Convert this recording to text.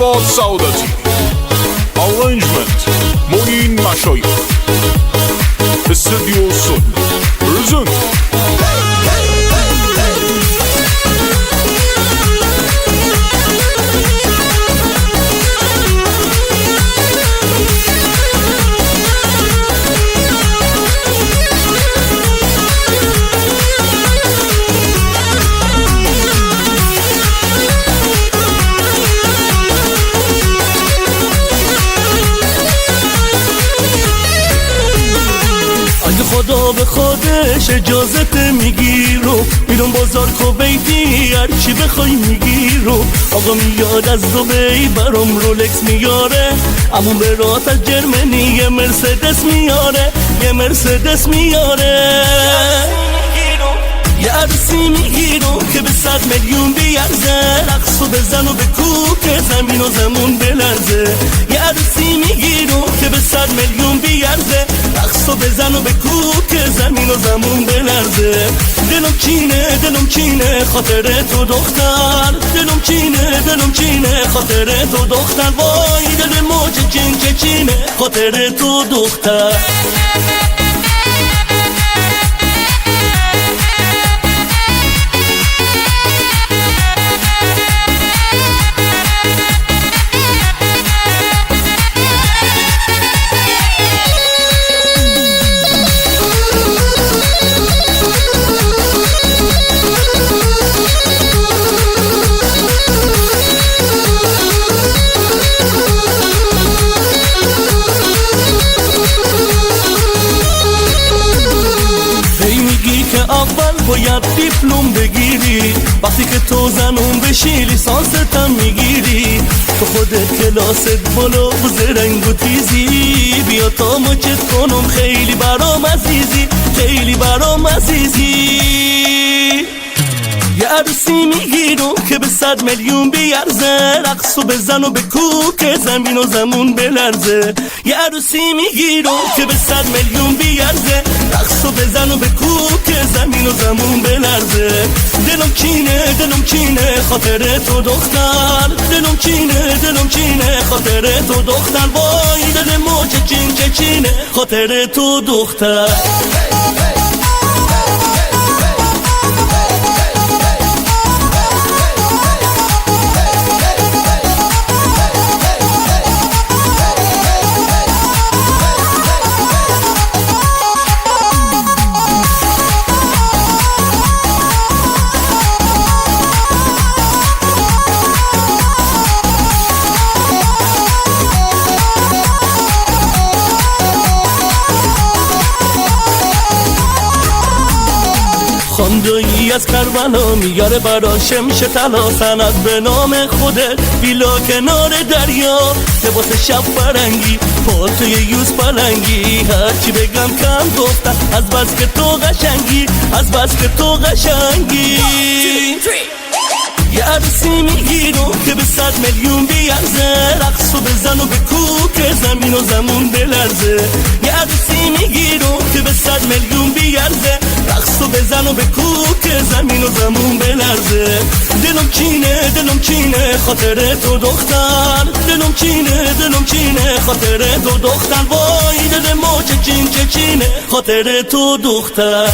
جواد سعادتی. Arrangement معین مشایخ. استودیو سون پرزنت. خدا به خودش اجازت میگیرو میرون بازار کویتی هرچی بخوای میگیرو آقا میاد از دبی برام رولکس میاره امون برات از جرمنی یه مرسدس میاره یه عروسی میگیرو که به 100 میلیون بیارزه رقصو بزن و بکوب که زمین و زمون بلرزه یه عروسی میگیرو که به 100 میلیون بیارزه رقصو بزن و بکوب که زمین و زمون بلرزه دلم چینه خاطر تو دختر دلم چینه خاطر تو دختر وای دل موج چینه خاطر تو دختر اول باید دیپلم بگیری وقتی که تو زنون بشی لیسانست هم میگیری تو خودت کلاست بالا و زرنگ و تیزی بیا تا مچت کنم خیلی برام عزیزی یه عروسی میگیرو که به 100 میلیون بیارزه رقصو بزن و بکوب که زمین و زمون بلرزه یه عروسی میگیرو که به 100 میلیون بیارزه رقصو بزن و بکوب که زمین و زمون بلرزه دلم چینه خاطر تو دختر دلم چینه خاطر تو دختر وای دل موج چینه خاطر تو دختر خاندایی از کربلا میاره برا شمش طلا سند به نام خودت بیلا کنار دریا لباس شب فرنگی پاتوی یوز پلنگی هرچی بگم کم گفتم از بس که تو قشنگی یه عروسی میگیرو که به 100 میلیون بیارزه رقصو بزن و بکوب که زمین و زمون بلرزه یه عروسی میگیرو که به 100 میلیون بیارزه رقصو بزن و بکوب که زمین و زمون بلرزه دلم چینه خاطر تو دختر دلم چینه خاطر تو دختر وای دل موج چینه خاطر تو دختر